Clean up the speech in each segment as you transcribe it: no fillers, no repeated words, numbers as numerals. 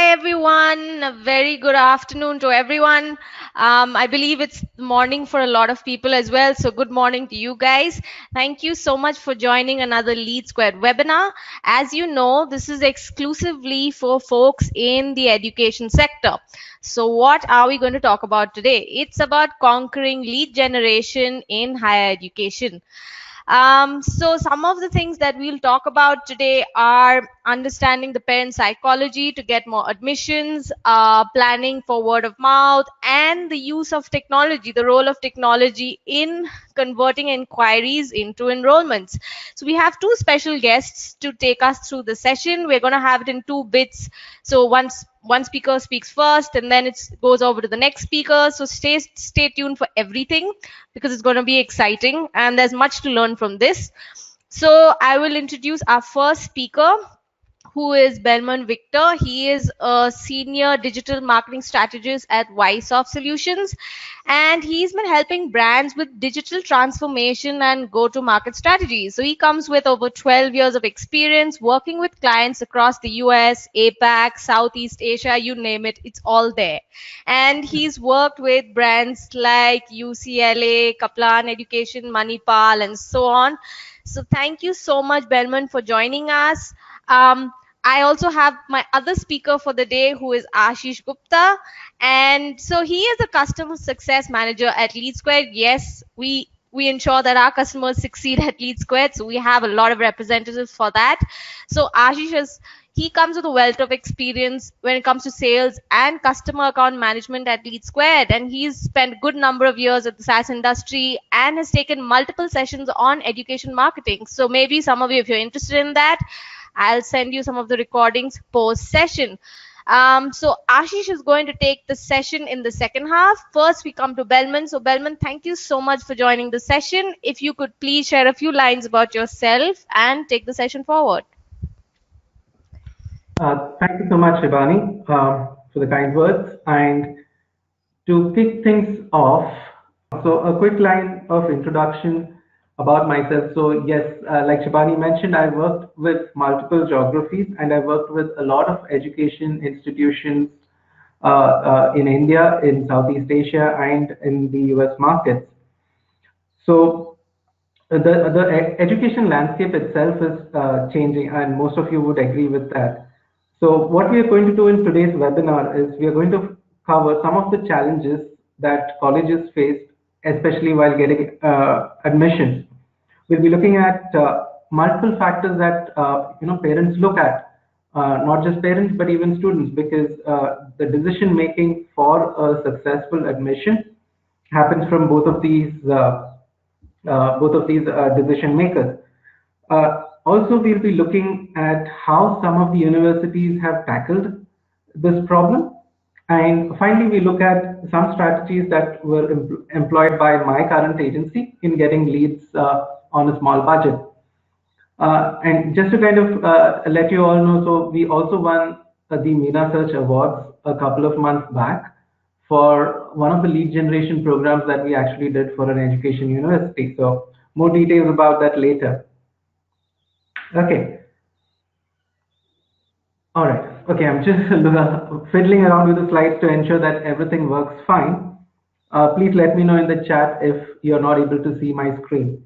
everyone. A very good afternoon to everyone. I believe it's morning for a lot of people as well. So, good morning to you guys. Thank you so much for joining another LeadSquared webinar. As you know, this is exclusively for folks in the education sector. So, what are we going to talk about today? It's about conquering lead generation in higher education. So some of the things that we'll talk about today are understanding the parent psychology to get more admissions, planning for word of mouth, and the use of technology, the role of technology in converting inquiries into enrollments. So we have two special guests to take us through the session. We're going to have it in two bits. So one speaker speaks first, and then it goes over to the next speaker. So stay tuned for everything, because it's going to be exciting and there's much to learn from this. So I will introduce our first speaker, who is Belmond Victor. He is a senior digital marketing strategist at Wisoft Solutions, and he's been helping brands with digital transformation and go-to-market strategies. So he comes with over 12 years of experience working with clients across the US, APAC, Southeast Asia, you name it, it's all there. And he's worked with brands like UCLA, Kaplan Education, Manipal, and so on. So thank you so much, Belmond, for joining us. I also have my other speaker for the day, who is Ashish Gupta. And so he is a customer success manager at LeadSquared. Yes, we ensure that our customers succeed at LeadSquared. So we have a lot of representatives for that. So Ashish he comes with a wealth of experience when it comes to sales and customer account management at LeadSquared, and he's spent a good number of years at the SaaS industry and has taken multiple sessions on education marketing. So maybe some of you, if you're interested in that, I'll send you some of the recordings post-session. So Ashish is going to take the session in the second half. First, we come to Belmond. So Belmond, thank you so much for joining the session. If you could please share a few lines about yourself and take the session forward. Thank you so much, Shivani, for the kind words. And to kick things off, so a quick line of introduction about myself. So yes, like Shivani mentioned, I worked with multiple geographies, and I worked with a lot of education institutions in India, in Southeast Asia, and in the US markets. So the education landscape itself is changing, and most of you would agree with that. So what we are going to do in today's webinar is we are going to cover some of the challenges that colleges face, especially while getting admissions. We'll be looking at multiple factors that parents look at, not just parents but even students, because the decision making for a successful admission happens from both of these decision makers. Also, we'll be looking at how some of the universities have tackled this problem. And finally, we look at some strategies that were employed by my current agency in getting leads on a small budget. And just to kind of let you all know, so we also won the MENA Search Awards a couple of months back for one of the lead generation programs that we actually did for an education university. So more details about that later. Okay. All right. Okay, I'm just fiddling around with the slides to ensure that everything works fine. Please let me know in the chat if you're not able to see my screen.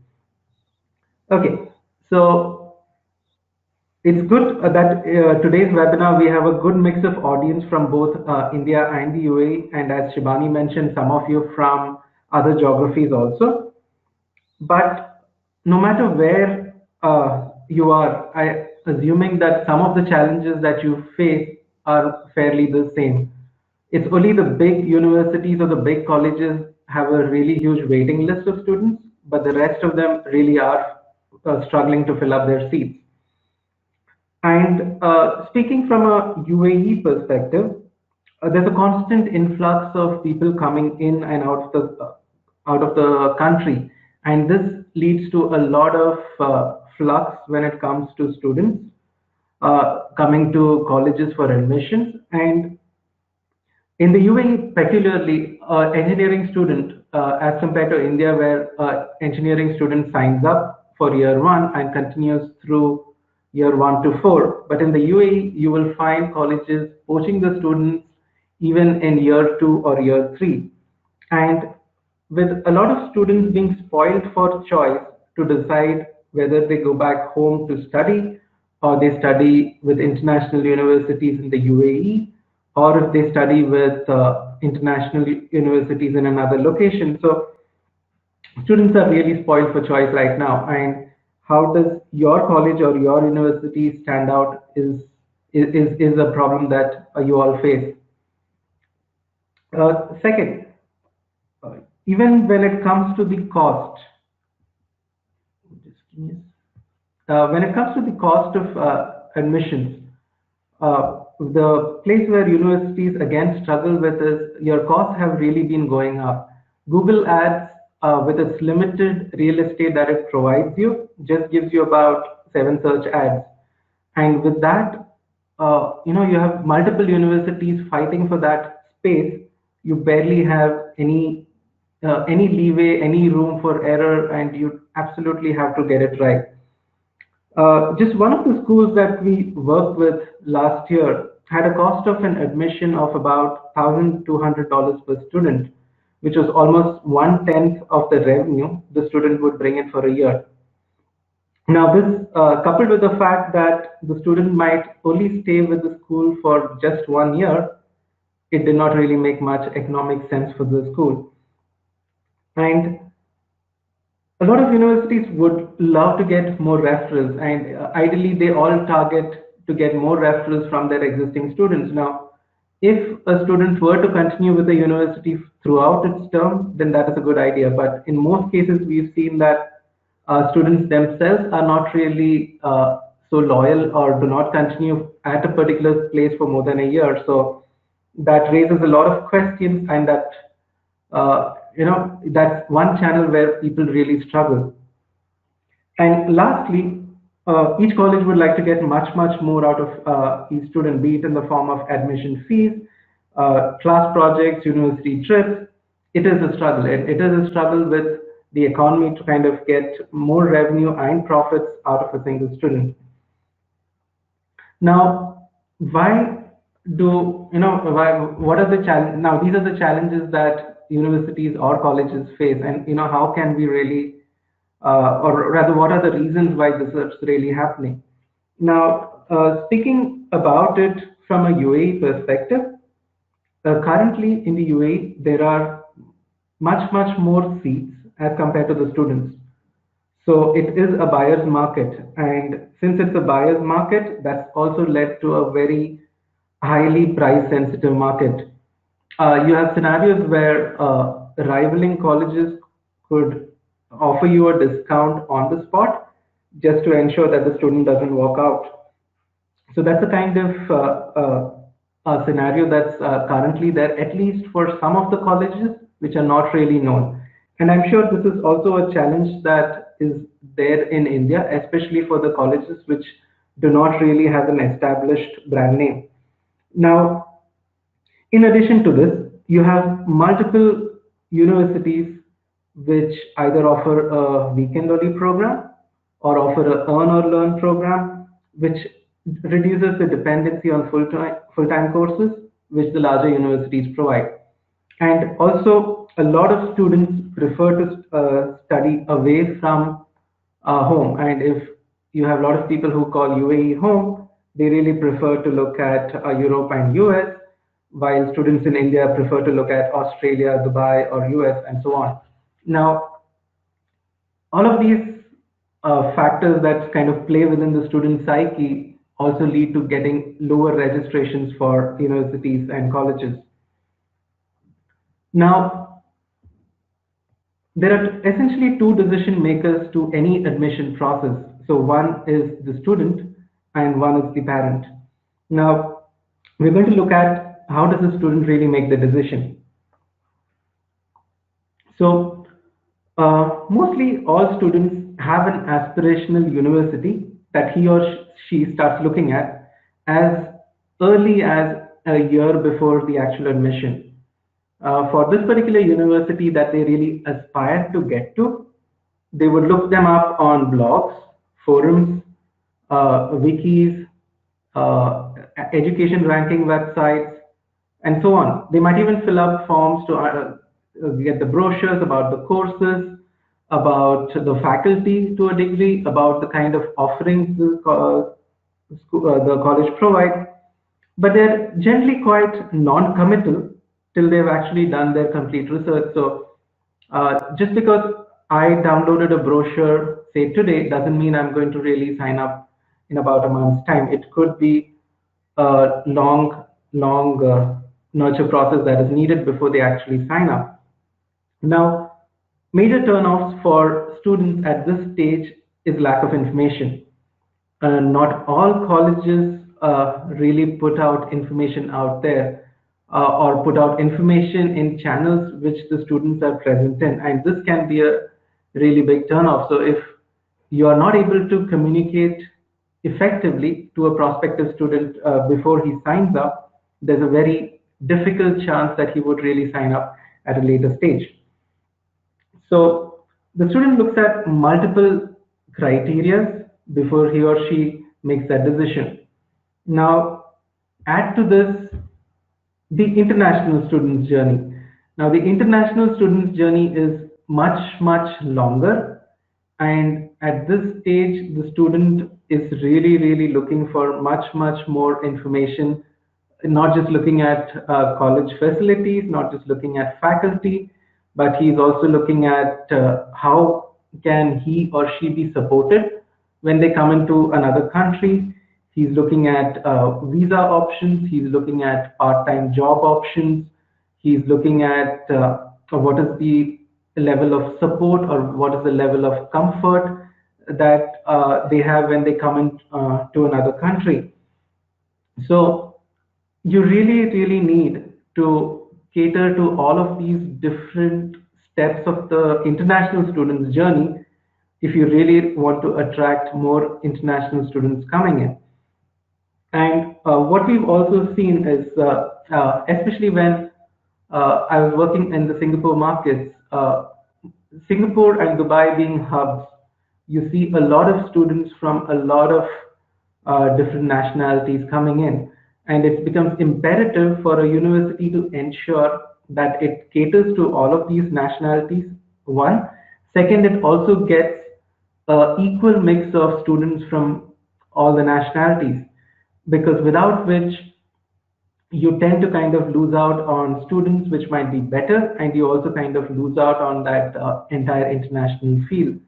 Okay, so it's good that today's webinar we have a good mix of audience from both India and the UAE, and as Shivani mentioned, some of you from other geographies also. But no matter where you are, assuming that some of the challenges that you face are fairly the same. It's only the big universities or the big colleges have a really huge waiting list of students, but the rest of them really are struggling to fill up their seats. And speaking from a UAE perspective, there's a constant influx of people coming in and out of the country, and this leads to a lot of flux when it comes to students coming to colleges for admissions. And in the UAE, peculiarly, engineering student, as compared to India, where engineering student signs up for year one and continues through year 1 to 4. But in the UAE, you will find colleges poaching the students even in year 2 or year 3. And with a lot of students being spoiled for choice to decide whether they go back home to study or they study with international universities in the UAE or if they study with international universities in another location. So students are really spoiled for choice right now. And how does your college or your university stand out is a problem that you all face. Second, even when it comes to the cost, when it comes to the cost of admissions, the place where universities again struggle with is your costs have really been going up. Google Ads, with its limited real estate that it provides you, just gives you about 7 search ads. And with that, you have multiple universities fighting for that space. You barely have any leeway, any room for error, and you absolutely have to get it right. Just one of the schools that we worked with last year had a cost of an admission of about $1,200 per student, which was almost 1/10 of the revenue the student would bring in for a year. Now, this coupled with the fact that the student might only stay with the school for just 1 year, it did not really make much economic sense for the school. And a lot of universities would love to get more referrals, and ideally they all target to get more referrals from their existing students. Now, if a student were to continue with the university throughout its term, then that is a good idea. But in most cases, we've seen that students themselves are not really so loyal or do not continue at a particular place for more than a year. So that raises a lot of questions, and that's one channel where people really struggle. And lastly, each college would like to get much more out of each student, be it in the form of admission fees, class projects, university trips. It is a struggle. It is a struggle with the economy to kind of get more revenue and profits out of a single student. Now, what are the challenges? Now, these are the challenges that universities or colleges face, and how can we really, or rather, what are the reasons why this is really happening? Now, speaking about it from a UAE perspective, currently in the UAE, there are much more seats as compared to the students. So it is a buyer's market. And since it's a buyer's market, that's also led to a very highly price sensitive market. You have scenarios where rivaling colleges could offer you a discount on the spot just to ensure that the student doesn't walk out. So that's a kind of scenario that's currently there, at least for some of the colleges which are not really known. And I'm sure this is also a challenge that is there in India, especially for the colleges which do not really have an established brand name. Now, in addition to this, you have multiple universities which either offer a weekend only program or offer a earn or learn program, which reduces the dependency on full-time courses, which the larger universities provide. And also, a lot of students prefer to study away from home. And if you have a lot of people who call UAE home, they really prefer to look at Europe and US, while students in India prefer to look at Australia, Dubai, or US, and so on. Now, all of these factors that kind of play within the student psyche also lead to getting lower registrations for universities and colleges. Now, there are essentially two decision makers to any admission process. So one is the student and one is the parent. Now, we're going to look at how does the student really make the decision. So, mostly all students have an aspirational university that he or she starts looking at as early as a year before the actual admission. For this particular university that they really aspire to get to, they would look them up on blogs, forums, wikis, education ranking websites, and so on. They might even fill up forms to get the brochures about the courses, about the faculty to a degree, about the kind of offerings the college provides, but they're generally quite non-committal till they've actually done their complete research. So just because I downloaded a brochure, say today, doesn't mean I'm going to really sign up in about a month's time. It could be a long nurture process that is needed before they actually sign up. Now, major turnoffs for students at this stage is lack of information. Not all colleges really put out information out there or put out information in channels which the students are present in, and this can be a really big turnoff. So if you are not able to communicate effectively to a prospective student before he signs up, there's a very difficult chance that he would really sign up at a later stage. So the student looks at multiple criteria before he or she makes that decision. Now, add to this the international student's journey. Now, the international student's journey is much longer, and at this stage, the student is really looking for much more information, not just looking at college facilities, not just looking at faculty, but he's also looking at how can he or she be supported when they come into another country. He's looking at visa options. He's looking at part-time job options. He's looking at what is the level of support or what is the level of comfort that they have when they come in to another country. So you really need to cater to all of these different steps of the international students' journey if you really want to attract more international students coming in. And what we've also seen is, especially when I was working in the Singapore markets, Singapore and Dubai being hubs, you see a lot of students from a lot of different nationalities coming in. And it becomes imperative for a university to ensure that it caters to all of these nationalities, one. Second, it also gets an equal mix of students from all the nationalities, because without which you tend to kind of lose out on students which might be better, and you also kind of lose out on that entire international field.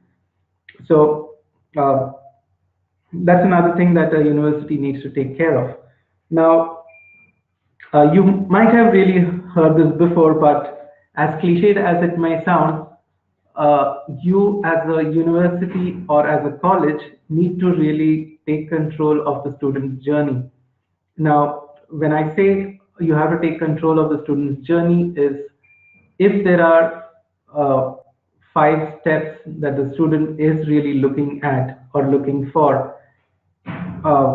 So that's another thing that a university needs to take care of. Now, you might have really heard this before, but as cliched as it may sound, you as a university or as a college need to really take control of the student's journey. Now, when I say you have to take control of the student's journey is if there are 5 steps that the student is really looking at or looking for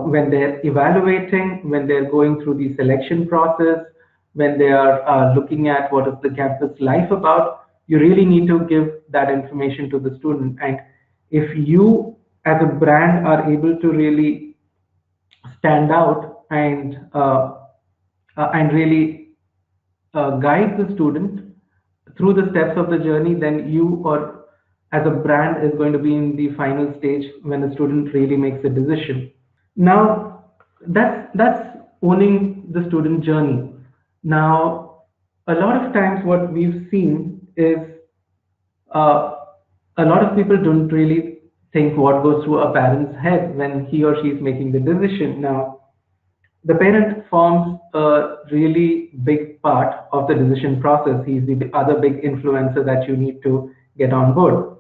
when they're evaluating, when they're going through the selection process, when they are looking at what is the campus life about, you really need to give that information to the student. And if you as a brand are able to really stand out and really guide the student through the steps of the journey, then you or as a brand is going to be in the final stage when the student really makes a decision. Now, that's owning the student journey. Now, a lot of times what we've seen is uh, a lot of people don't really think what goes through a parent's head when he or she is making the decision. Now, the parent forms a really big part of the decision process. He's the other big influencer that you need to get on board.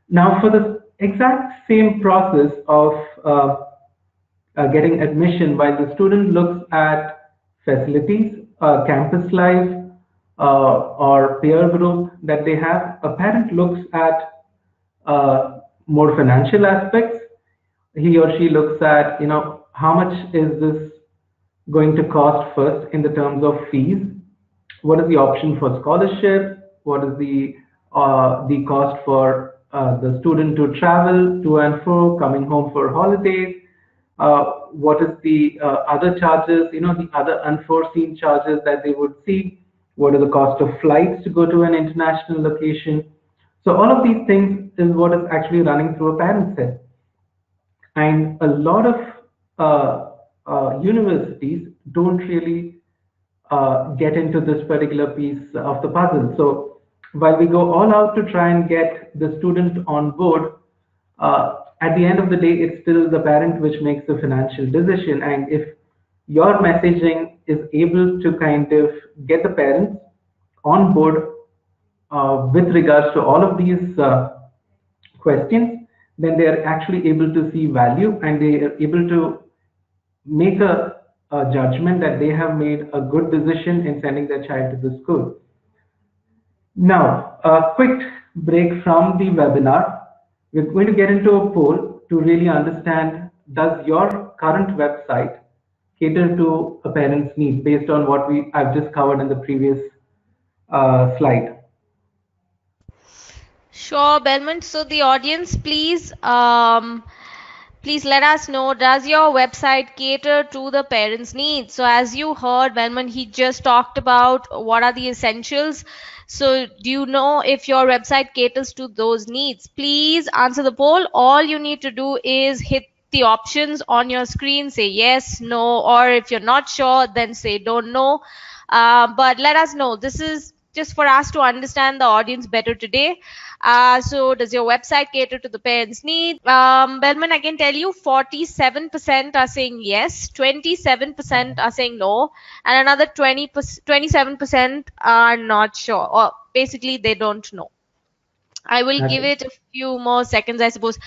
Now, for the exact same process of getting admission, while the student looks at facilities, campus life, or peer group that they have, a parent looks at more financial aspects. He or she looks at, how much is this going to cost first in the terms of fees? What is the option for scholarship? What is the cost for the student to travel to and fro, coming home for holidays? what is the other charges, the other unforeseen charges that they would see, what are the cost of flights to go to an international location. So all of these things is what is actually running through a parent's head. And a lot of universities don't really get into this particular piece of the puzzle. So while we go all out to try and get the student on board, at the end of the day, it's still the parent which makes the financial decision. And if your messaging is able to kind of get the parents on board with regards to all of these questions, then they are actually able to see value and they are able to make a judgment that they have made a good decision in sending their child to the school. Now, a quick break from the webinar. We're going to get into a poll to really understand, does your current website cater to a parent's need based on what I've just covered in the previous slide? Sure, Belmond. So the audience, please let us know, does your website cater to the parents' needs? So as you heard, Belmond, he just talked about what are the essentials. So do you know if your website caters to those needs? Please answer the poll. All you need to do is hit the options on your screen, say yes, no, or if you're not sure, then say don't know. But let us know. This is just for us to understand the audience better today. So does your website cater to the parents' needs? Belman, I can tell you 47% are saying yes, 27% are saying no, and another 27% are not sure, or basically they don't know. I will give it a few more seconds, I suppose.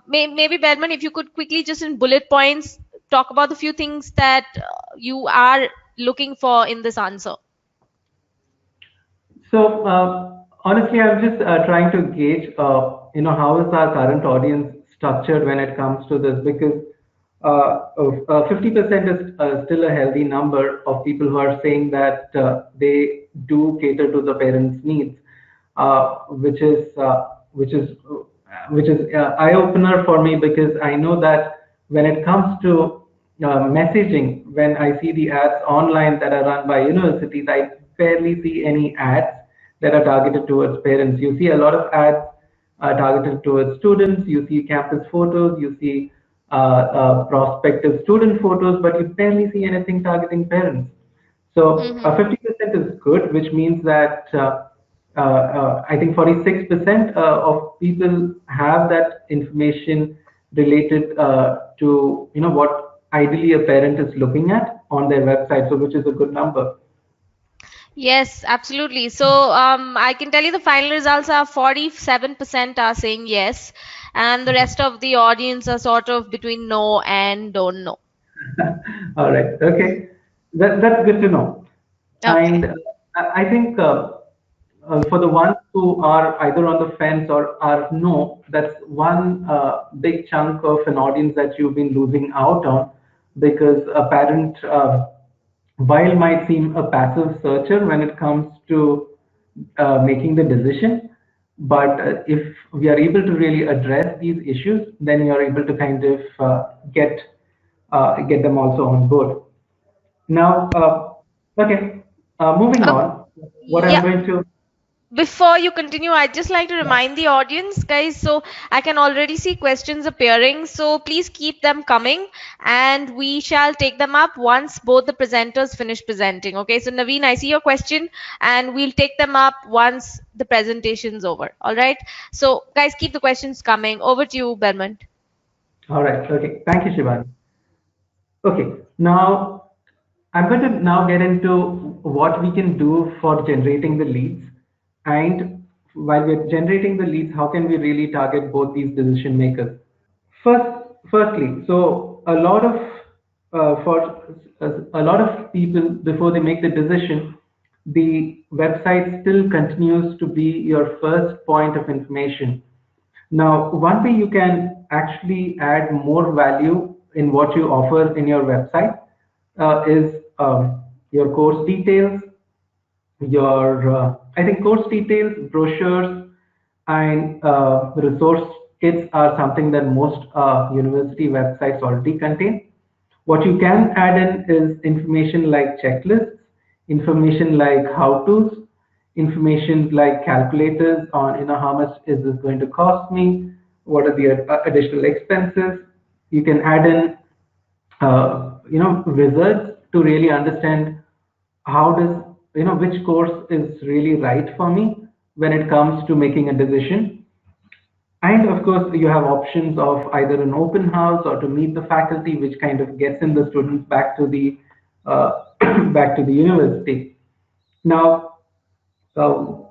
Maybe Belman, if you could quickly just in bullet points talk about the few things that you are looking for in this answer. So honestly, I'm just trying to gauge, how is our current audience structured when it comes to this? Because 50% is still a healthy number of people who are saying that they do cater to the parents' needs, which is eye opener for me, because I know that when it comes to messaging, when I see the ads online that are run by universities, I barely see any ads that are targeted towards parents. You see a lot of ads targeted towards students. You see campus photos. You see prospective student photos, but you barely see anything targeting parents. So 50% is good, which means that I think 46% of people have that information related to what ideally a parent is looking at on their website, so which is a good number. Yes, absolutely. So I can tell you the final results are 47% are saying yes, and the rest of the audience are sort of between no and don't know. All right. Okay. That's good to know. Okay. And I think for the ones who are either on the fence or are no, that's one big chunk of an audience that you've been losing out on, because a parent, while might seem a passive searcher when it comes to making the decision, but if we are able to really address these issues, then you are able to kind of get them also on board. Now, okay, moving on. What I'm Yeah. going to Before you continue, I'd just like to remind the audience, guys. So I can already see questions appearing. So please keep them coming and we shall take them up once both the presenters finish presenting. Okay. So Naveen, I see your question and we'll take them up once the presentation's over. All right. So guys, keep the questions coming. Over to you, Belmont. All right. Okay. Thank you, Shivani. Okay. Now, I'm going to now get into what we can do for generating the leads. And while we're generating the leads, how can we really target both these decision makers? Firstly, so for a lot of people before they make the decision, the website still continues to be your first point of information. Now, one way you can actually add more value in what you offer in your website is your course details, I think course details, brochures, and resource kits are something that most university websites already contain. What you can add in is information like checklists, information like how-tos, information like calculators on, how much is this going to cost me, what are the additional expenses. You can add in, wizards to really understand how does, which course is really right for me when it comes to making a decision. And of course, you have options of either an open house or to meet the faculty, which kind of gets in the students back to the back to the university. Now, all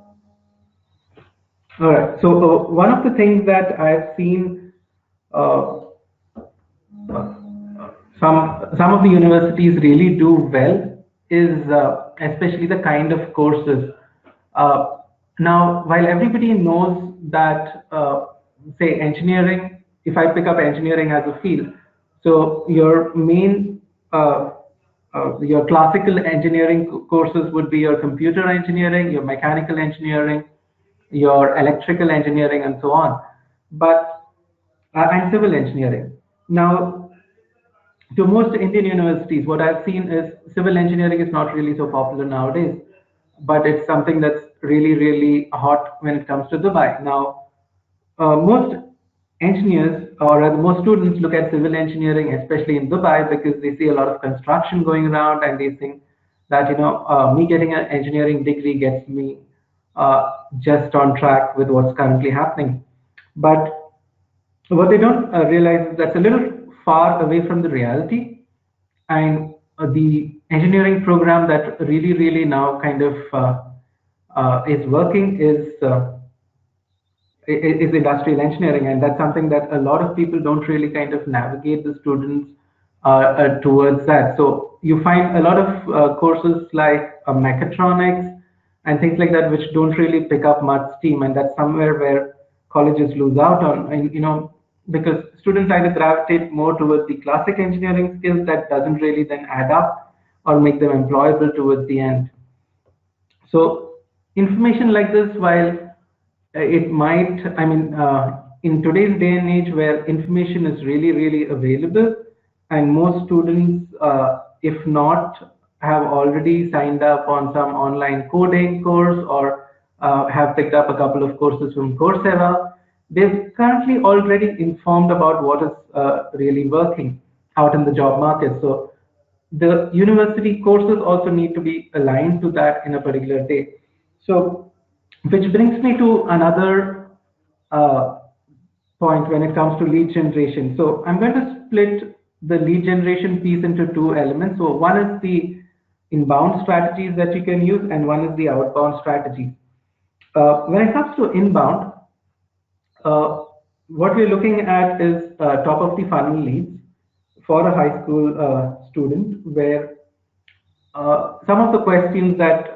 right. So one of the things that I've seen, uh, some of the universities really do well is especially the kind of courses. Uh, Now, while everybody knows that, say, engineering, if I pick up engineering as a field, so your main, your classical engineering courses would be your computer engineering, your mechanical engineering, your electrical engineering, and so on. But and civil engineering. Now, to most Indian universities, what I've seen is civil engineering is not really so popular nowadays, but it's something that's really, really hot when it comes to Dubai. Now, most engineers or rather most students look at civil engineering, especially in Dubai, because they see a lot of construction going around and they think that, me getting an engineering degree gets me just on track with what's currently happening. But what they don't realize is that's a little far away from the reality. And the engineering program that really, really now kind of is working is industrial engineering, and that's something that a lot of people don't really kind of navigate the students towards that. So you find a lot of courses like mechatronics and things like that, which don't really pick up much steam, and that's somewhere where colleges lose out on, and because students either gravitate more towards the classic engineering skills that doesn't really then add up or make them employable towards the end. So information like this, while it might, in today's day and age where information is really, really available, and most students, if not, have already signed up on some online coding course or have picked up a couple of courses from Coursera, they're currently already informed about what is really working out in the job market. So the university courses also need to be aligned to that in a particular day. So, which brings me to another uh, point when it comes to lead generation. So, I'm going to split the lead generation piece into two elements. So, one is the inbound strategies that you can use, and one is the outbound strategies. When it comes to inbound, uh, what we're looking at is top of the funnel leads for a high school student, where some of the questions that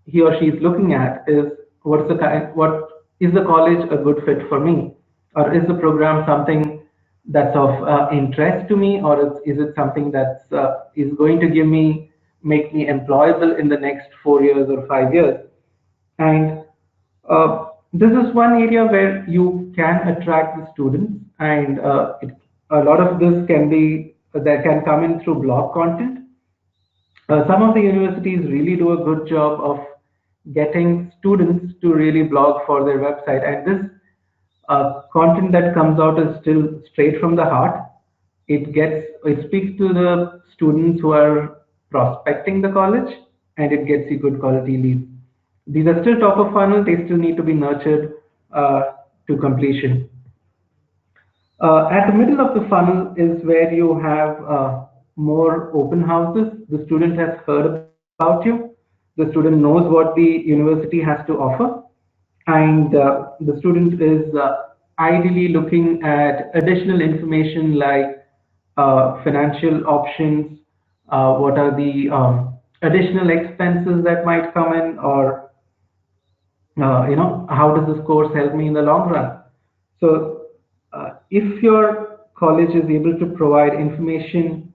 he or she is looking at is what is the college a good fit for me, or is the program something that's of interest to me, or is it something that's is going to make me employable in the next 4 years or 5 years. And this is one area where you can attract the students, and a lot of this can be that can come in through blog content. Some of the universities really do a good job of getting students to really blog for their website, and this content that comes out is still straight from the heart. It speaks to the students who are prospecting the college, and it gets you good quality leads. These are still top of funnel; they still need to be nurtured to completion. At the middle of the funnel is where you have more open houses. The student has heard about you. The student knows what the university has to offer, and the student is ideally looking at additional information like financial options, what are the additional expenses that might come in, or how does this course help me in the long run. So if your college is able to provide information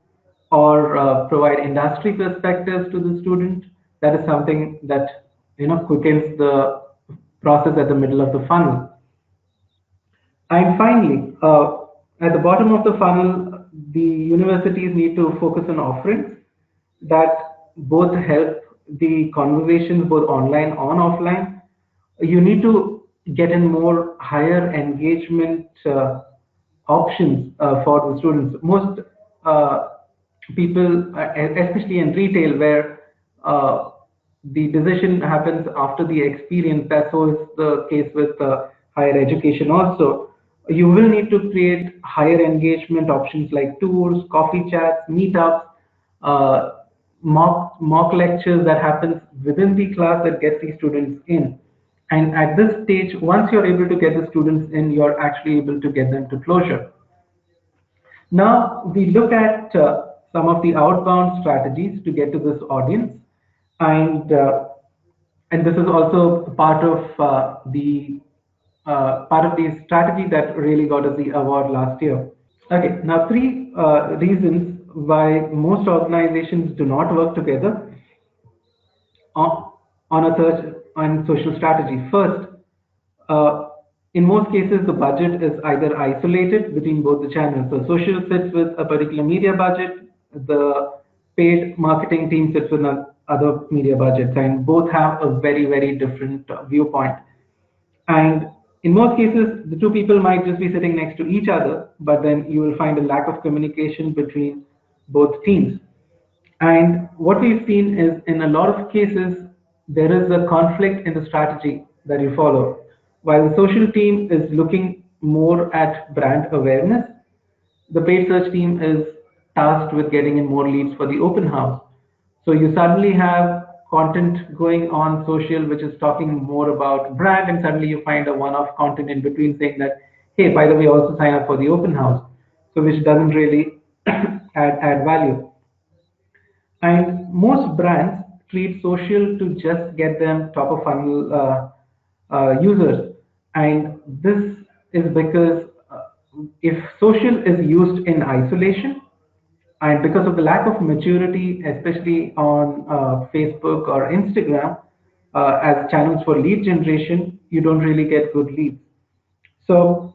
or provide industry perspectives to the student, that is something that quickens the process at the middle of the funnel. And finally, at the bottom of the funnel, the universities need to focus on offerings that both help the conversations both online and offline. You need to get in more higher engagement options for the students. Most uh, people, especially in retail, where the decision happens after the experience, that's always the case with higher education also. You will need to create higher engagement options like tours, coffee chats, meetups, uh, mock lectures that happens within the class that gets the students in. And at this stage, once you're able to get the students in, you're actually able to get them to closure. Now we look at some of the outbound strategies to get to this audience, and uh, and this is also part of the strategy that really got us the award last year. Okay, now three reasons why most organizations do not work together on, on a search and social strategy. First, uh, in most cases, the budget is either isolated between both the channels. So social sits with a particular media budget, the paid marketing team sits with other media budgets, and both have a very, very different viewpoint. And in most cases, the two people might just be sitting next to each other, but then you will find a lack of communication between both teams. And what we've seen is in a lot of cases, there is a conflict in the strategy that you follow. While the social team is looking more at brand awareness, the paid search team is tasked with getting in more leads for the open house. So you suddenly have content going on social which is talking more about brand, and suddenly you find a one-off content in between saying that, hey, by the way, also sign up for the open house. So which doesn't really add value. And most brands treat social to just get them top of funnel users. And this is because if social is used in isolation, and because of the lack of maturity, especially on Facebook or Instagram, as channels for lead generation, you don't really get good leads. So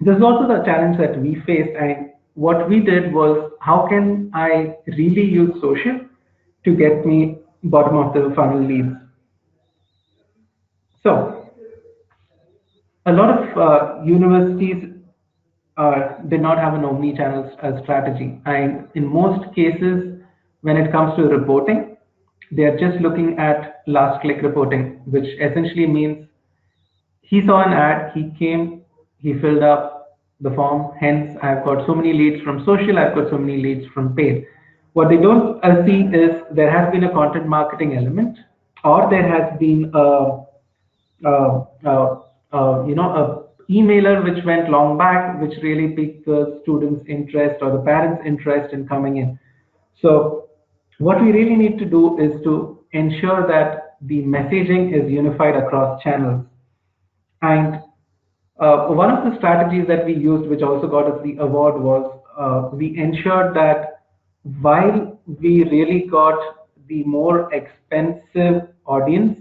this is also the challenge that we faced, and what we did was, how can I really use social to get me bottom of the funnel leads? So a lot of universities did not have an omni-channel strategy, and in most cases, when it comes to reporting, they are just looking at last click reporting, which essentially means he saw an ad, he came, he filled up the form, hence I've got so many leads from social, I've got so many leads from paid. What they don't see is there has been a content marketing element, or there has been uh, uh, a emailer which went long back, which really piqued the students' interest or the parents' interest in coming in. So what we really need to do is to ensure that the messaging is unified across channels. And one of the strategies that we used, which also got us the award, was we ensured that while we really got the more expensive audience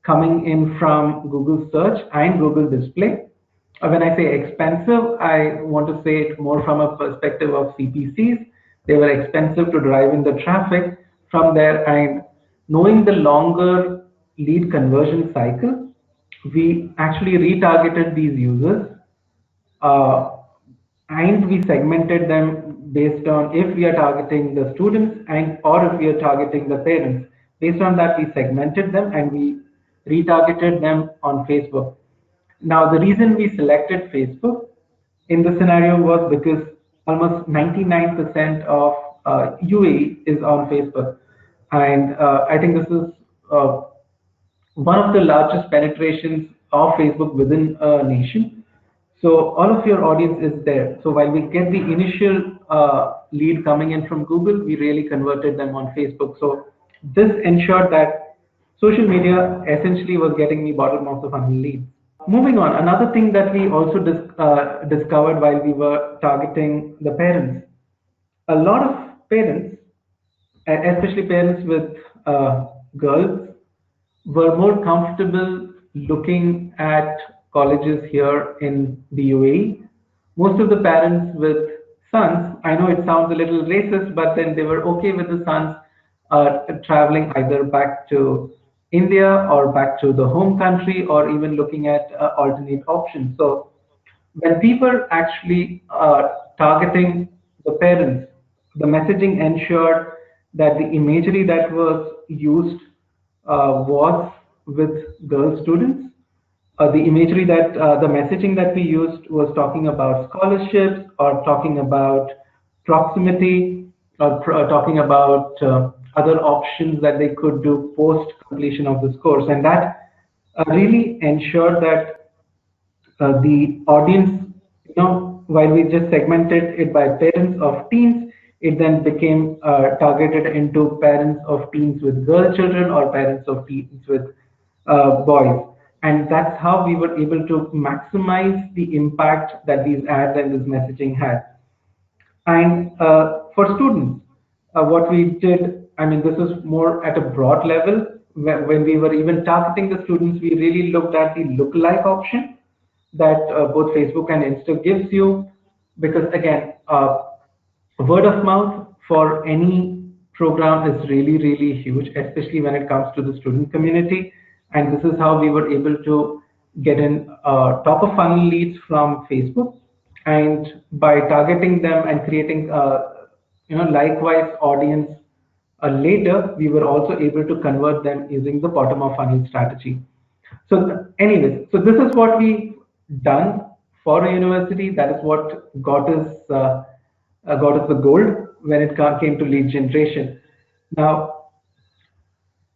coming in from Google search and Google display, when I say expensive, I want to say it more from a perspective of CPCs. They were expensive to drive in the traffic from there, and knowing the longer lead conversion cycle, we actually retargeted these users, uh, and we segmented them based on if we are targeting the students and or if we are targeting the parents. Based on that, we segmented them and we retargeted them on Facebook. Now, the reason we selected Facebook in this scenario was because almost 99% of UAE is on Facebook, and I think this is uh, one of the largest penetrations of Facebook within a nation. So all of your audience is there. So while we get the initial lead coming in from Google, we really converted them on Facebook. So this ensured that social media essentially was getting me bottom of the funnel leads. Moving on, another thing that we also discovered while we were targeting the parents, a lot of parents, especially parents with girls, were more comfortable looking at colleges here in the UAE. Most of the parents with sons, I know it sounds a little racist, but then they were okay with the sons traveling either back to India or back to the home country, or even looking at alternate options. So when people actually targeting the parents, the messaging ensured that the imagery that was used was with girl students. The imagery that the messaging that we used was talking about scholarships, or talking about proximity, or talking about other options that they could do post completion of this course, and that really ensured that the audience, while we just segmented it by parents of teens, it then became targeted into parents of teens with girl children, or parents of teens with boys. And that's how we were able to maximize the impact that these ads and this messaging had. And for students, what we did, I mean, this is more at a broad level. When we were even targeting the students, we really looked at the lookalike option that both Facebook and Insta gives you, because again, word of mouth for any program is really, really huge, especially when it comes to the student community. And this is how we were able to get in top of funnel leads from Facebook. And by targeting them and creating, likewise audience later, we were also able to convert them using the bottom of funnel strategy. So anyways, so this is what we done for a university. That is what got us the gold when it came to lead generation. Now,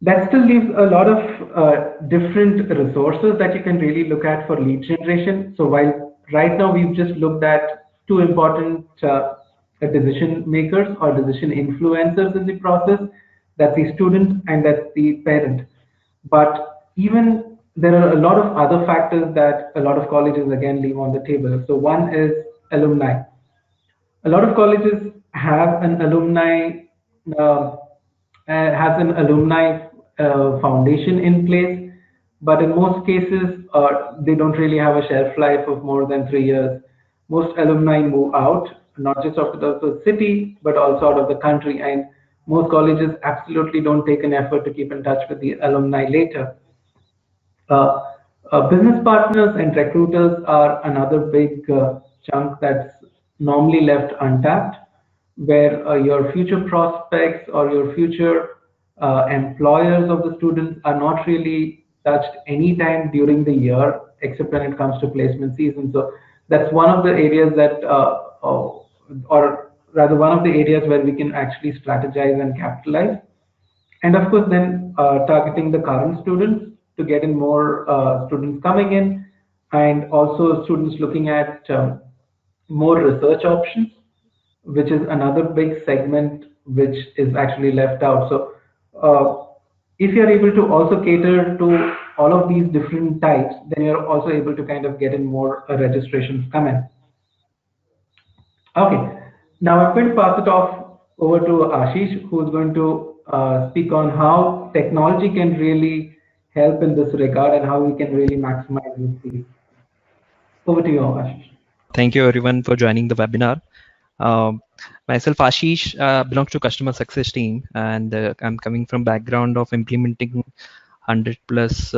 that still leaves a lot of different resources that you can really look at for lead generation. So while right now we've just looked at two important decision makers or decision influencers in the process, that's the student and that's the parent. But even there are a lot of other factors that a lot of colleges again leave on the table. So one is alumni. A lot of colleges have an uh, alumni foundation in place, but in most cases they don't really have a shelf life of more than 3 years. Most alumni move out, not just out of the city, but also out of the country, and most colleges absolutely don't take an effort to keep in touch with the alumni later. Uh, Business partners and recruiters are another big chunk that's normally left untapped, where your future prospects or your future employers of the students are not really touched anytime during the year, except when it comes to placement season. So that's one of the areas that, or rather, one of the areas where we can actually strategize and capitalize. And of course, then targeting the current students to get in more students coming in, and also students looking at more research options, which is another big segment which is actually left out. So if you're able to also cater to all of these different types, then you're also able to kind of get in more registrations come in. Okay, now I'm going to pass it off over to Ashish, who's going to speak on how technology can really help in this regard and how we can really maximize this piece. Over to you, Ashish. Thank you everyone for joining the webinar. Um, Myself Ashish belongs to customer success team, and I'm coming from background of implementing 100 plus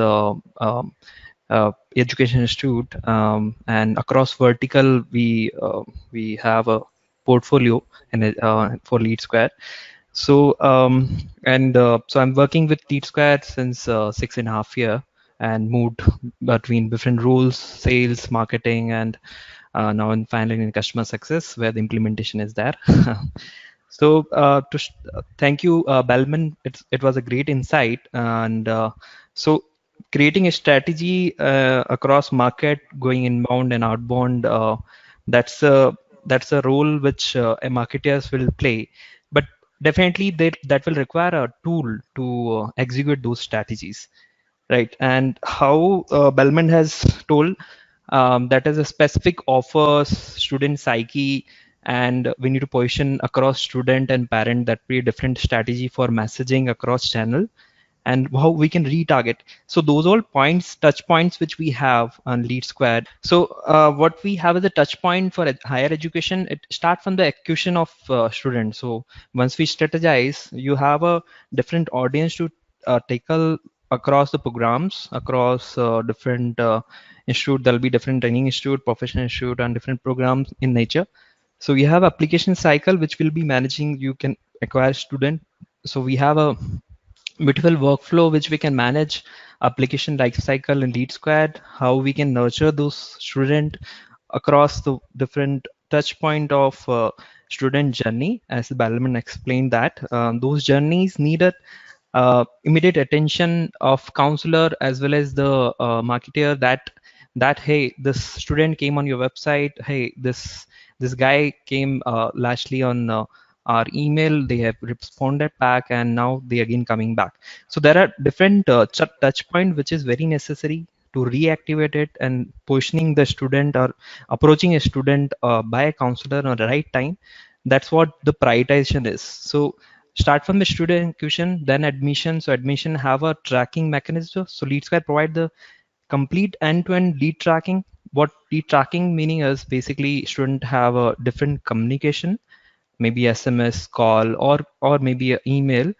education institute, and across vertical we have a portfolio and for LeadSquared. So so I'm working with LeadSquared since 6.5 years, and moved between different roles, sales, marketing, and now I'm finally in customer success where the implementation is there. So thank you, Belmond. It was a great insight, and so creating a strategy across market, going inbound and outbound. That's a that's a role which a marketers will play, but definitely that will require a tool to execute those strategies, right? And how Belmond has told, that is a specific offers, student psyche, and we need to position across student and parent, that be a different strategy for messaging across channel. and how we can retarget. So those all points, touch points, which we have on LeadSquared. So what we have as a touch point for higher education, it starts from the acquisition of students. So once we strategize, you have a different audience to tackle across the programs, across different institute. There'll be different training institute, professional institute, and different programs in nature. So we have application cycle which will be managing. You can acquire student. So we have a beautiful workflow which we can manage application life cycle in LeadSquared, how we can nurture those student across the different touch point of student journey. As Belmond explained that those journeys needed immediate attention of counselor as well as the marketer, that hey, this student came on your website, hey, this guy came lastly on our email, they have responded back, and now they again coming back. So there are different touch point which is very necessary to reactivate it, and positioning the student or approaching a student by a counselor on the right time. That's what the prioritization is. So start from the student acquisition, then admission. So admission have a tracking mechanism. So LeadSquare provide the complete end-to-end lead tracking. What lead tracking meaning is, basically student have a different communication, maybe SMS, call, or maybe an email.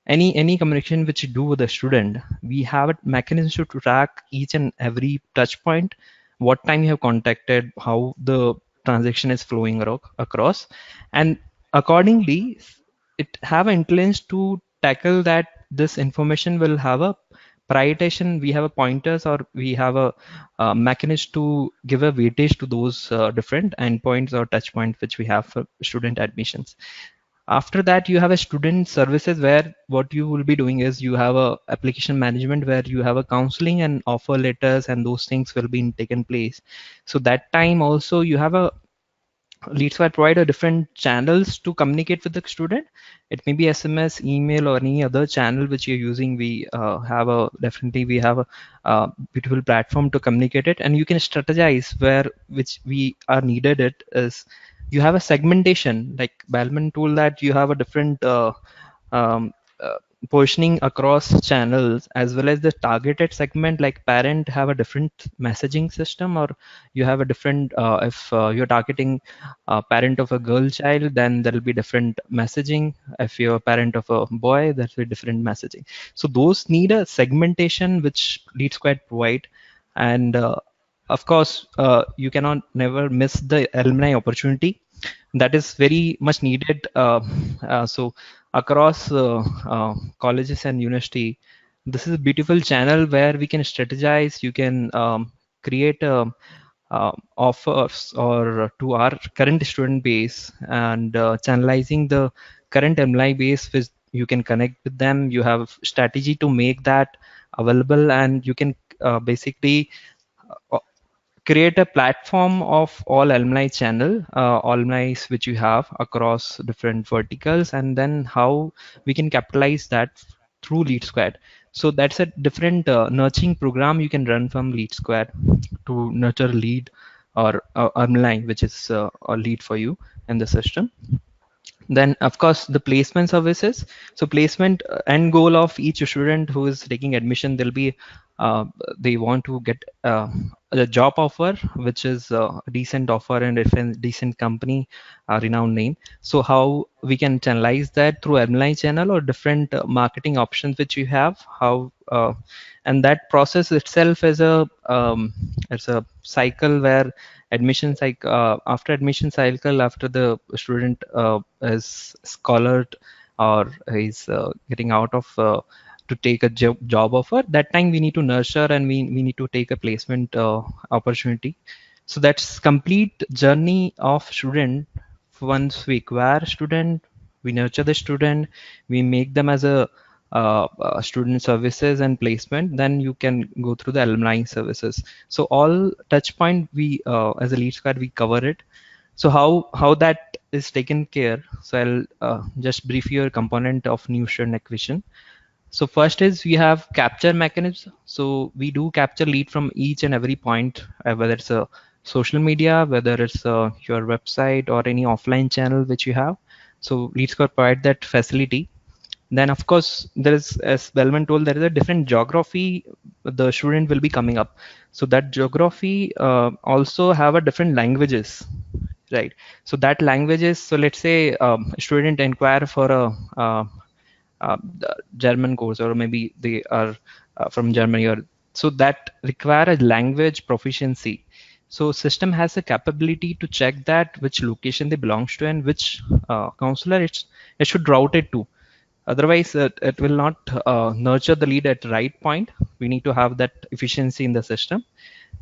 Any communication which you do with the student, we have a mechanism to track each and every touch point, what time you have contacted, how the transaction is flowing across, and accordingly it have an intelligence to tackle that. This information will have a prioritization. We have a pointers, or we have a mechanism to give a weightage to those different endpoints or touch points which we have for student admissions. After that, you have a student services, where what you will be doing is you have a application management where you have a counseling and offer letters, and those things will be taken place. So that time also you have a LeadSquared provide a different channels to communicate with the student. It may be SMS, email, or any other channel which you're using. We have a definitely we have a beautiful platform to communicate it, and you can strategize where which we are needed. It is you have a segmentation, like Balman told that you have a different um, uh, positioning across channels, as well as the targeted segment, like parent have a different messaging system, or you have a different if you're targeting a parent of a girl child, then there will be different messaging. If you're a parent of a boy, that will be different messaging. So those need a segmentation which LeadSquared provide. And of course you cannot never miss the alumni opportunity, that is very much needed. So across colleges and university, this is a beautiful channel where we can strategize. You can create offers or to our current student base, and channelizing the current alumni base with, you can connect with them. You have strategy to make that available, and you can basically uh, create a platform of all alumni channel, alumni which you have across different verticals, and then how we can capitalize that through LeadSquared. So that's a different nurturing program you can run from LeadSquared to nurture lead or alumni, which is a lead for you in the system. Then of course the placement services. So placement end goal of each student who is taking admission, they'll be uh, they want to get a job offer which is a decent offer and a decent company, renowned name. So how we can channelize that through alumni channel or different marketing options which you have, how and that process itself is a it's a cycle where admission cycle, after admission cycle, after the student is scholared or is getting out of to take a job offer, that time we need to nurture, and we need to take a placement opportunity. So that's complete journey of student. Once we acquire student, we nurture the student, we make them as a student services and placement, then you can go through the alumni services. So all touch point we as a LeadSquared we cover it. So how that is taken care. So I'll just brief you a component of new student acquisition. So first is we have capture mechanism. So we do capture lead from each and every point, whether it's a social media, whether it's your website or any offline channel which you have. So LeadSquared provide that facility. Then of course there is, as Belmond told, there is a different geography the student will be coming up. So that geography also have a different languages, right? So that languages, so let's say a student inquire for a the German course, or maybe they are from Germany, or so that require a language proficiency. So system has a capability to check that which location they belongs to and which counselor it should route it to. Otherwise, it will not nurture the lead at the right point. We need to have that efficiency in the system.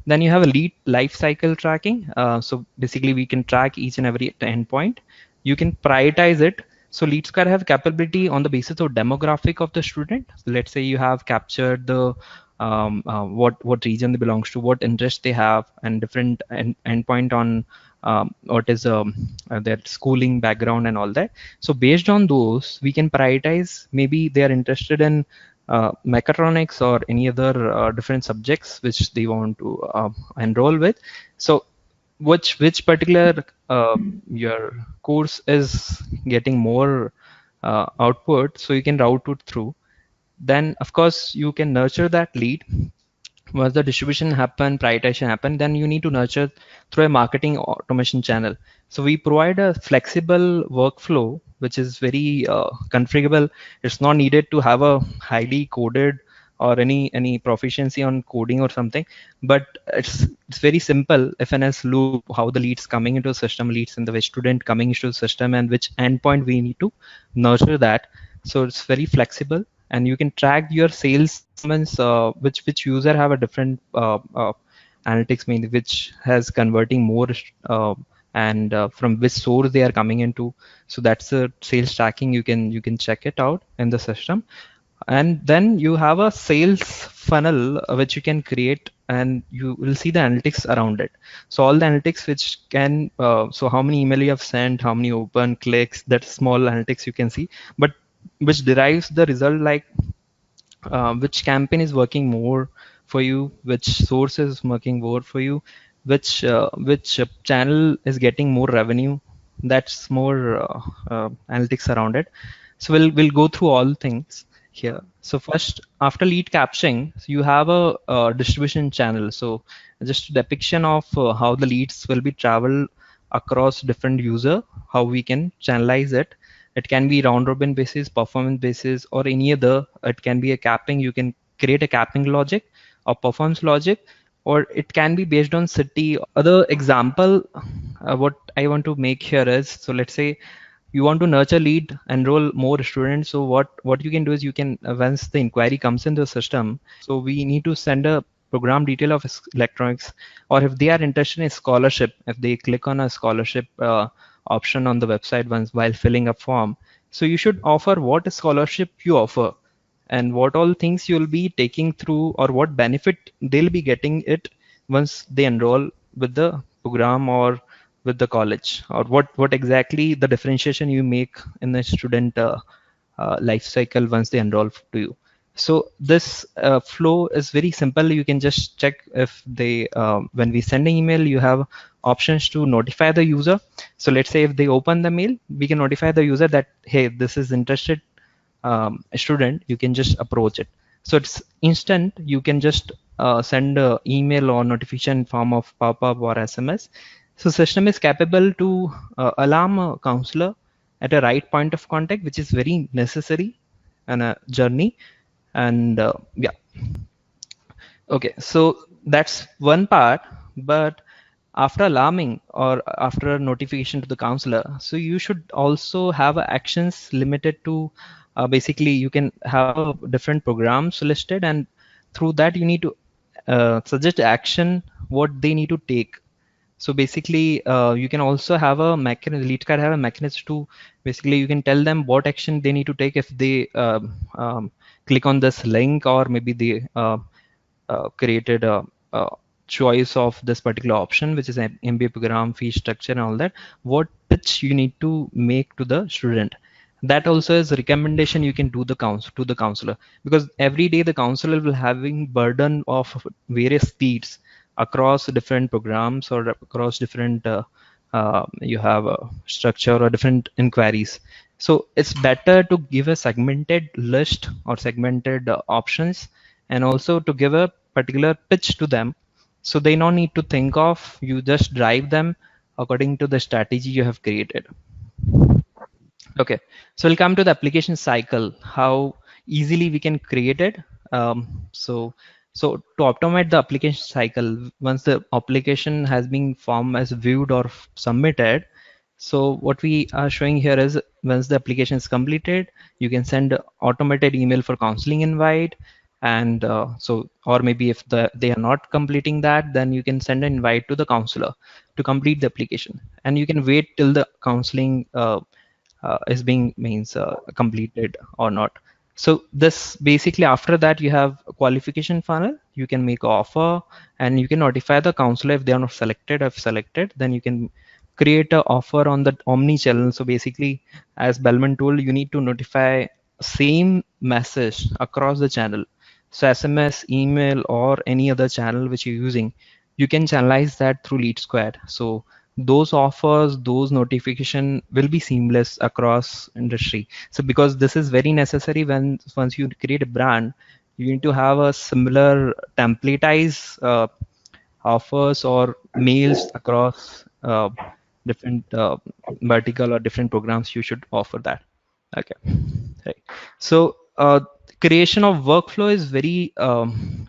Then you have a lead life cycle tracking. So basically, we can track each and every endpoint. You can prioritize it. So LeadSquared have capability on the basis of demographic of the student. So let's say you have captured the what region they belongs to, what interest they have, and different endpoint on what is their schooling background and all that. So based on those, we can prioritize. Maybe they are interested in mechatronics or any other different subjects which they want to enroll with. So which particular your course is getting more output, so you can route it through. Then of course you can nurture that lead. Once the distribution happen, prioritization happen, then you need to nurture through a marketing automation channel. So we provide a flexible workflow which is very configurable. It's not needed to have a highly coded or any proficiency on coding or something, but it's very simple FNS loop, how the leads coming into the system, leads in the student coming into the system, and which endpoint we need to nurture that. So it's very flexible, and you can track your sales performance, which user have a different analytics, mainly which has converting more and from which source they are coming into. So that's a sales tracking. You can check it out in the system. And then you have a sales funnel which you can create, and you will see the analytics around it. So all the analytics which can so how many email you have sent, how many open clicks, that small analytics you can see, but which derives the result, like which campaign is working more for you, which source is working more for you, which channel is getting more revenue. That's more analytics around it. So we'll go through all things here. So first, after lead capturing, so you have a distribution channel. So just a depiction of how the leads will be traveled across different user, how we can channelize it. It can be round robin basis, performance basis, or any other. It can be a capping. You can create a capping logic or performance logic, or it can be based on city. Other example, what I want to make here is, so let's say you want to nurture lead, enroll more students. So what you can do is, you can once the inquiry comes in the system, so we need to send a program detail of electronics, or if they are interested in scholarship, if they click on a scholarship option on the website once while filling a form, so you should offer what scholarship you offer, and what all things you'll be taking through, or what benefit they'll be getting it once they enroll with the program or with the college, or what exactly the differentiation you make in the student life cycle once they enroll to you. So this flow is very simple. You can just check if they when we send an email, you have options to notify the user. So let's say if they open the mail, we can notify the user that, hey, this is interested student, you can just approach it. So it's instant. You can just send an email or notification in form of pop-up or SMS. So system is capable to alarm a counselor at a right point of contact, which is very necessary in a journey. And yeah, okay, so that's one part. But after alarming or after notification to the counselor, so you should also have actions limited to basically you can have different programs listed, and through that you need to suggest action what they need to take. So basically you can also have a mechanism, LeadSquared have a mechanism to basically you can tell them what action they need to take if they click on this link, or maybe they created a choice of this particular option, which is an MBA program, fee structure and all that, what pitch you need to make to the student. That also is a recommendation you can do to the counselor, because every day the counselor will having burden of various speeds across different programs or across different you have a structure or different inquiries. So it's better to give a segmented list or segmented options, and also to give a particular pitch to them. So they don't need to think of, you just drive them according to the strategy you have created. Okay, so we'll come to the application cycle, how easily we can create it. So to automate the application cycle, once the application has been formed as viewed or submitted, so what we are showing here is once the application is completed, you can send a automated email for counseling invite. And or maybe if they are not completing that, then you can send an invite to the counselor to complete the application. And you can wait till the counseling is being means completed or not. So this basically, after that you have a qualification funnel, you can make an offer, and you can notify the counselor if they are not selected. If selected, then you can create an offer on the omni channel. So basically, as Belmond told, you need to notify same message across the channel. So SMS, email, or any other channel which you're using, you can channelize that through LeadSquared. So those offers, those notification will be seamless across industry. So because this is very necessary, when once you create a brand, you need to have a similar templatized offers or mails across different vertical or different programs. You should offer that. Okay, right. So creation of workflow is very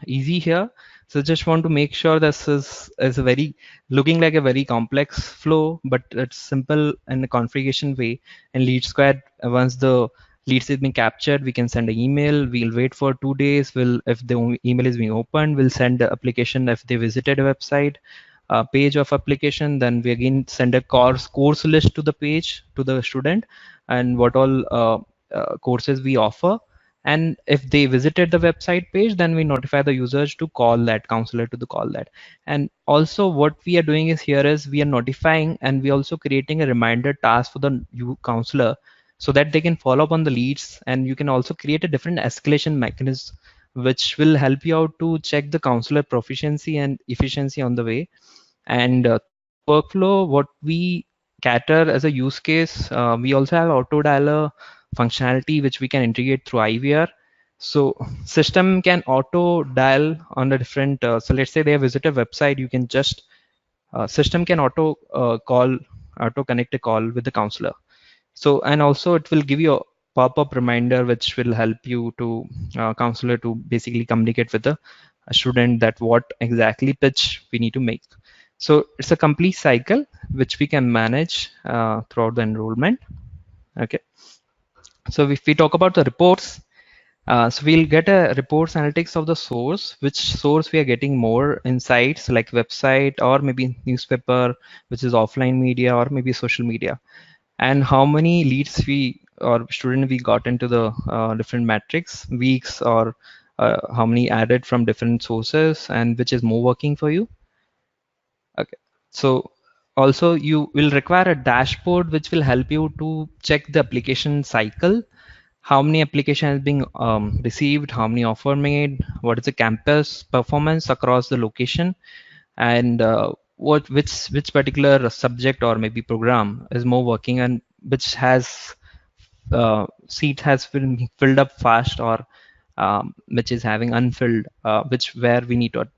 easy here. So just want to make sure this is a very looking like a very complex flow, but it's simple in a configuration way. And LeadSquared, once the leads is being captured, we can send an email. We'll wait for 2 days. We'll, if the email is being opened, we'll send the application if they visited a website page of application. Then we again send a course list to the page to the student, and what all courses we offer. And if they visited the website page, then we notify the users to call that counselor to the call that. And also what we are doing is here is we are notifying, and we also creating a reminder task for the counselor, so that they can follow up on the leads. And you can also create a different escalation mechanism which will help you out to check the counselor proficiency and efficiency on the way. And through the workflow, what we cater as a use case, we also have auto dialer functionality which we can integrate through IVR. So system can auto dial on a different, so let's say they have visited a website, you can just, system can auto connect a call with the counselor. So, and also it will give you a pop-up reminder which will help you to counselor to basically communicate with the student that what exactly pitch we need to make. So it's a complete cycle which we can manage throughout the enrollment. Okay. So if we talk about the reports, so we'll get a reports analytics of the source, which source we are getting more insights, like website or maybe newspaper, which is offline media, or maybe social media, and how many leads we or student we got into the different metrics, weeks, or how many added from different sources, and which is more working for you. Okay, so also you will require a dashboard which will help you to check the application cycle, how many application has been received, how many offer made, what is the campus performance across the location, and which particular subject or maybe program is more working, and which has seat has been filled up fast, or which is having unfilled, which where we need to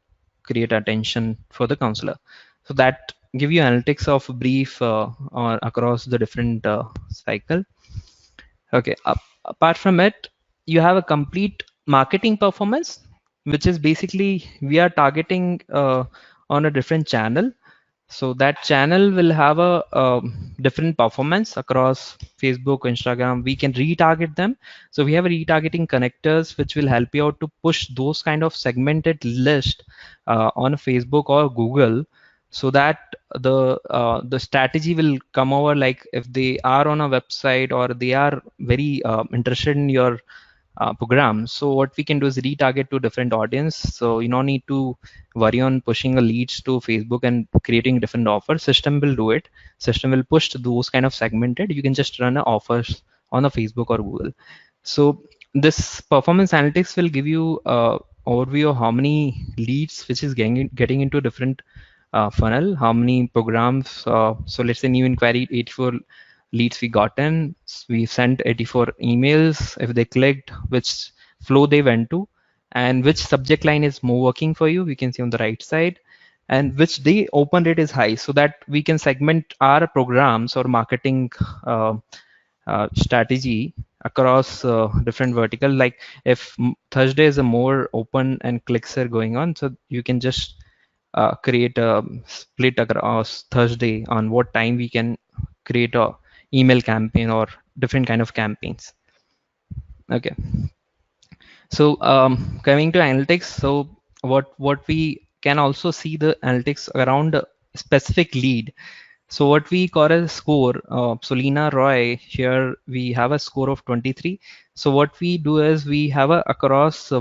create attention for the counselor. So that give you analytics of brief or across the different cycle. Okay, apart from it, you have a complete marketing performance, which is basically we are targeting on a different channel. So that channel will have a different performance across Facebook, Instagram. We can retarget them. So we have a retargeting connectors which will help you out to push those kind of segmented list on Facebook or Google, so that the strategy will come over, like if they are on a website or they are very interested in your program. So what we can do is retarget to different audience. So you don't need to worry on pushing a leads to Facebook and creating different offers. System will do it. System will push to those kind of segmented. You can just run a offers on a Facebook or Google. So this performance analytics will give you overview of how many leads which is getting into different funnel, how many programs. So let's say new inquiry 84 leads we got in. We sent 84 emails. If they clicked, which flow they went to, and which subject line is more working for you, we can see on the right side, and which the open rate is high, so that we can segment our programs or marketing strategy across different vertical. Like if Thursday is a more open and clicks are going on, so you can just create a split across Thursday on what time we can create a email campaign or different kind of campaigns. Okay. So coming to analytics, so what we can also see the analytics around a specific lead. So what we call a score, so Lena Roy, here we have a score of 23. So what we do is we have a across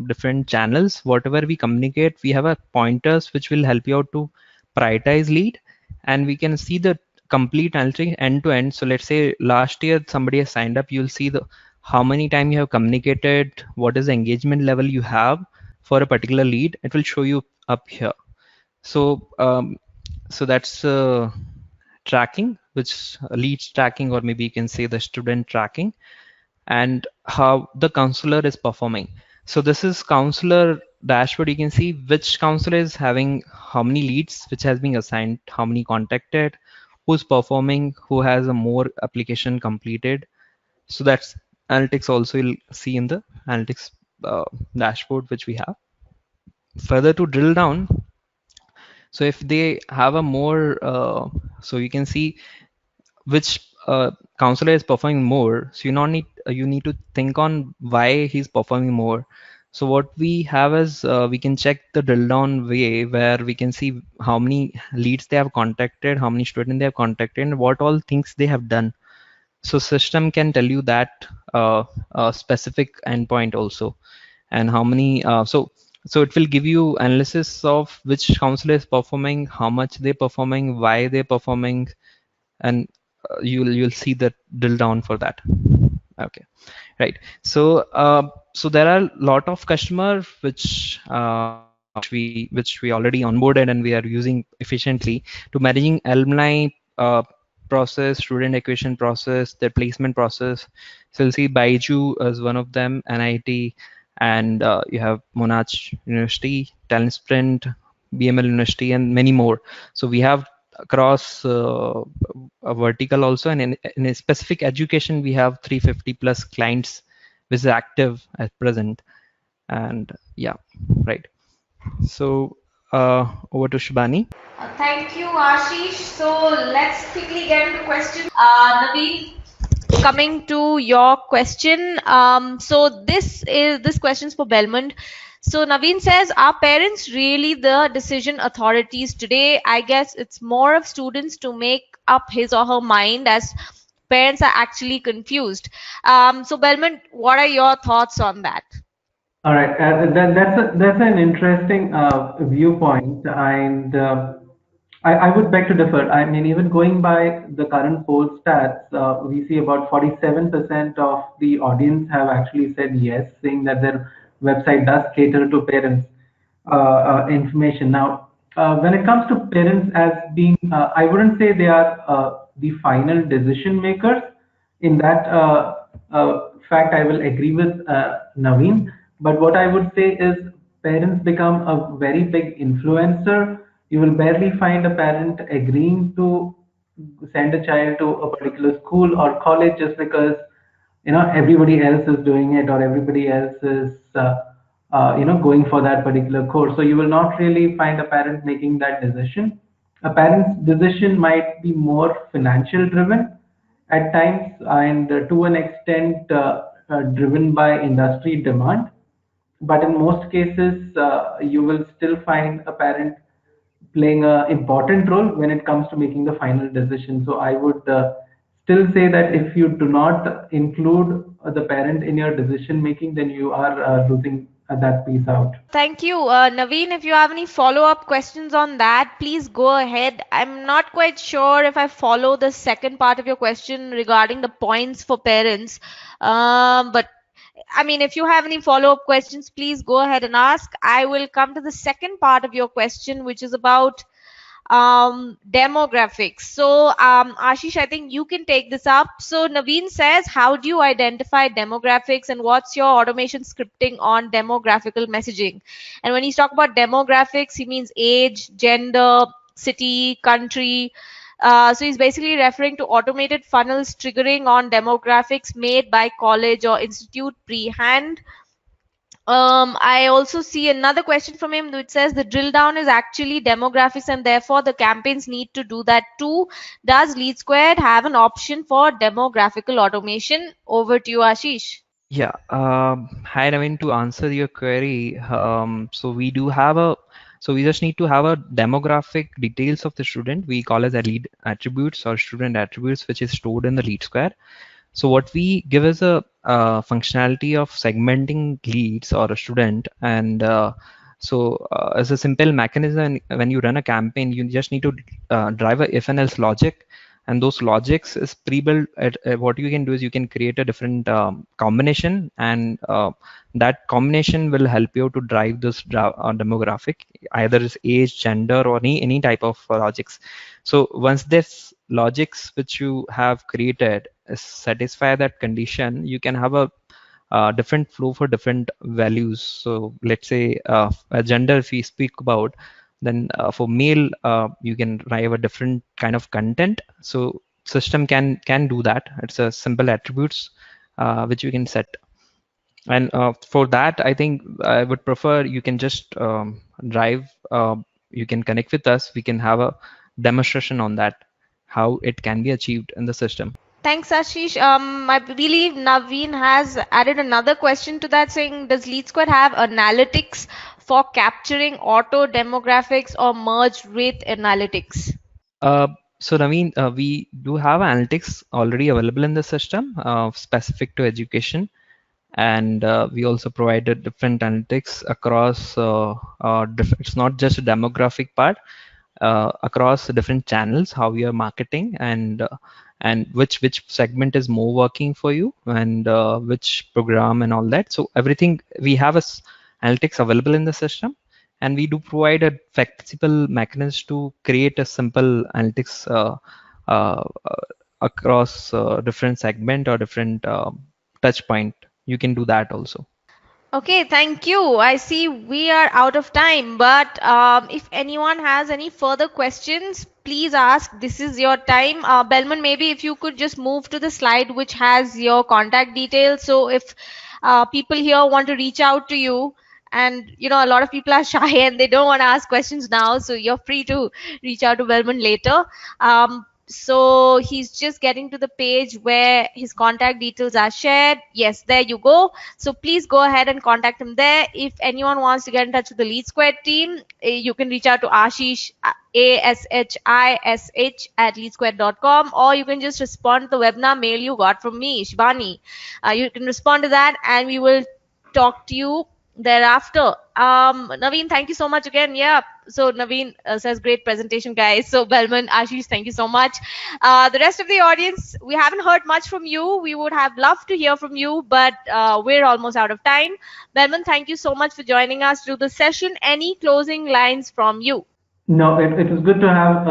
different channels, whatever we communicate, we have a pointers which will help you out to prioritize lead, and we can see the complete analytics end to end. So let's say last year somebody has signed up, you'll see the how many time you have communicated, what is the engagement level you have for a particular lead. It will show you up here. So so that's tracking, which leads tracking, or maybe you can say the student tracking, and how the counselor is performing. So this is counselor dashboard. You can see which counselor is having how many leads, which has been assigned, how many contacted, who's performing, who has a more application completed. So that's analytics also you'll see in the analytics dashboard which we have. Further to drill down, so if they have a more, so you can see which counselor is performing more. So you need to think on why he's performing more. So what we have is we can check the drill down way where we can see how many leads they have contacted, how many students they have contacted, and what all things they have done. So system can tell you that specific endpoint also, and how many. So it will give you analysis of which counselor is performing, how much they're performing, why they're performing, and you'll see the drill down for that. Okay, right. So so there are a lot of customer which we already onboarded and we are using efficiently to managing alumni process, student acquisition process, their placement process. So you'll see Baiju as one of them, NIT, and you have Monash University, Talent Sprint, BML University, and many more. So we have across a vertical also, and in a specific education we have 350 plus clients which is active at present. And yeah, right. So over to Shubhani. Thank you, Ashish. So let's quickly get into questions. Naveen, coming to your question. So this question's for Belmond. So Naveen says, are parents really the decision authorities today? I guess it's more of students to make up his or her mind, as parents are actually confused. So Belmond, what are your thoughts on that? All right, that's an interesting viewpoint, and I would beg to differ. I mean, even going by the current poll stats, we see about 47% of the audience have actually said yes, saying that their website does cater to parents' information. Now, when it comes to parents as being, I wouldn't say they are the final decision makers. In that fact, I will agree with Naveen. But what I would say is parents become a very big influencer. You will barely find a parent agreeing to send a child to a particular school or college just because everybody else is doing it or everybody else is going for that particular course. So you will not really find a parent making that decision. A parent's decision might be more financial driven at times, and to an extent driven by industry demand. But in most cases, you will still find a parent playing an important role when it comes to making the final decision. So I would still say that if you do not include the parent in your decision making, then you are losing that piece out. Thank you. Naveen, if you have any follow-up questions on that, please go ahead. I'm not quite sure if I follow the second part of your question regarding the points for parents. But I mean, if you have any follow-up questions, please go ahead and ask. I will come to the second part of your question, which is about demographics. So Ashish, I think you can take this up. So Naveen says, how do you identify demographics and what's your automation scripting on demographical messaging? And when he's talking about demographics, he means age, gender, city, country. So he's basically referring to automated funnels triggering on demographics made by college or institute pre-hand. I also see another question from him which says the drill down is actually demographics and therefore the campaigns need to do that too. Does LeadSquared have an option for demographical automation? Over to you, Ashish. Yeah, hi Naveen, to answer your query, so we do have so we just need to have a demographic details of the student. We call as a lead attributes or student attributes, which is stored in the LeadSquare. So what we give is a functionality of segmenting leads or a student, and as a simple mechanism, when you run a campaign, you just need to drive a if and else logic, and those logics is pre-built. What you can do is you can create a different combination, and that combination will help you to drive this demographic, either is age, gender, or any type of logics. So once this logics which you have created satisfy that condition, you can have a different flow for different values. So let's say a gender, if we speak about, then for male, you can drive a different kind of content. So system can do that. It's a simple attributes which you can set. And for that, I think I would prefer you can just drive. You can connect with us. We can have a demonstration on that, how it can be achieved in the system. Thanks, Ashish. I believe Naveen has added another question to that saying, does LeadSquared have analytics for capturing auto demographics or merged with analytics? So Naveen, we do have analytics already available in the system specific to education, and we also provided different analytics across. It's not just a demographic part, across different channels, how we are marketing, and which segment is more working for you, and which program and all that. So everything we have is analytics available in the system, and we do provide a flexible mechanism to create a simple analytics across different segment or different touch point. You can do that also. Okay, thank you. I see we are out of time, but if anyone has any further questions, please ask. This is your time. Belmond, maybe if you could just move to the slide which has your contact details. So if people here want to reach out to you, and a lot of people are shy and they don't want to ask questions now, so you're free to reach out to Belmond later. So he's just getting to the page where his contact details are shared. Yes, there you go. So please go ahead and contact him there. If anyone wants to get in touch with the LeadSquared team, you can reach out to Ashish, ASHISH at leadsquared.com, or you can just respond to the webinar mail you got from me, Shivani. You can respond to that and we will talk to you thereafter. Naveen, thank you so much again. Yeah. So Naveen says great presentation, guys. So Belmond, Ashish, thank you so much. The rest of the audience, we haven't heard much from you. We would have loved to hear from you, but we're almost out of time. Belmond, thank you so much for joining us through the session. Any closing lines from you? No, it was good to have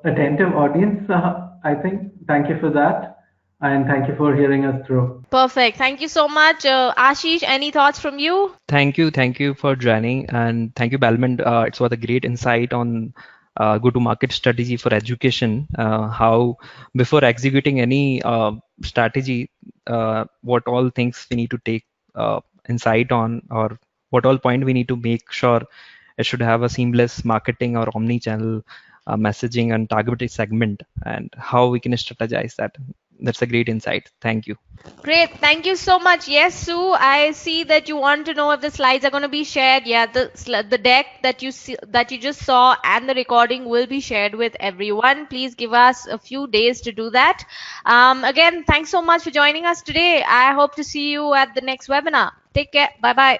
attentive audience. I think. Thank you for that, and thank you for hearing us through. Perfect. Thank you so much. Ashish, any thoughts from you? Thank you for joining, and thank you, Belmond. It was a great insight on go-to-market strategy for education. How before executing any strategy, what all things we need to take insight on, or what all point we need to make sure it should have a seamless marketing or omni-channel messaging and targeted segment, and how we can strategize that. That's a great insight. Thank you. Great. Thank you so much. Yes, Sue, I see that you want to know if the slides are going to be shared. Yeah, the deck that you see, that you just saw, and the recording will be shared with everyone. Please give us a few days to do that. Again, thanks so much for joining us today. I hope to see you at the next webinar. Take care. Bye-bye.